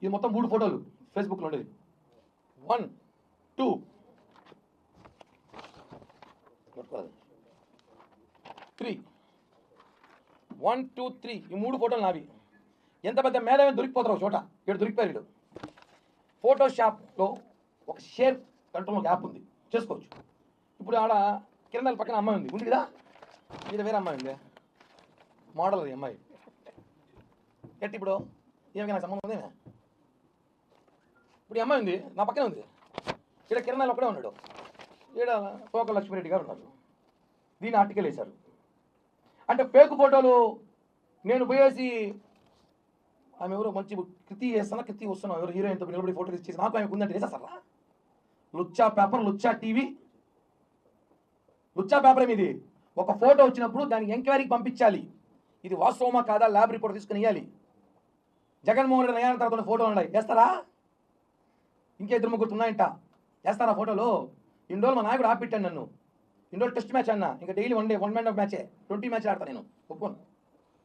ఇది మొత్తం 3 ఫోటోలు ఫేస్బుక్లో ఉండేది. 1 2 3 1 2 3 ఈ 3 ఫోటోలు నావి. ఎంత పెద్ద మేధావి దొరికిపోతారు ఒక చోట. ఇక్కడ దొరికిపోయారు వీడు. ఫోటోషాప్లో ఒక షేర్ కంట్రోల్ యాప్ ఉంది, చేసుకోవచ్చు. ఇప్పుడు ఆడ కిరణాల పక్కన అమ్మాయి ఉంది కదా, ఇది వేరే అమ్మాయి ఉంది, మోడల్ అది అమ్మాయి. ఎట్టి ఇప్పుడు ఏమి నాకు సంబంధం ఉందేమే. ఇప్పుడు ఈ అమ్మాయి ఉంది నా పక్కనే ఉంది. ఇక్కడ కిరణాలు ఒక్కడే ఉన్నాడు, ఇక్కడ తోక లక్ష్మీరెడ్డి గారు ఉన్నారు. దీన్ని ఆర్టికల్ వేశారు. అంటే ఫేక్ ఫోటోలు నేను పోయేసి ఆమె ఎవరో మంచి కృతి చేస్తున్నా, కృతి వస్తున్నాం, ఎవరు హీరోయిన్తో నిలబడి ఫోటో ఇచ్చేసి నాకు ఆమెకు ఉందంటే వేసేస్తారా? లుచ్చా పేపర్, లుచ్చా టీవీ, లుచ్చా పేపర్ ఏమి ఇది? ఒక ఫోటో వచ్చినప్పుడు దాన్ని ఎంక్వైరీకి పంపించాలి. ఇది వాస్తవమా కాదా ల్యాబ్ రిపోర్ట్ తీసుకుని ఇవ్వాలి. జగన్మోహన్ రెడ్డి నయాన తర్వాత ఫోటోలు ఉన్నాయి, వేస్తారా? ఇంకే 2-3 ఉన్నాయంట, వేస్తారా ఫోటోలు? ఇన్ని రోజులు మా నాయకుడు ఆపిట్టాను నన్ను. ఇన్ని రోజులు టెస్ట్ మ్యాచ్ అన్నా, ఇంకా డైలీ 1 మ్యాచే 20 మ్యాచ్ ఆడతా నేను, ఒప్పుకోను.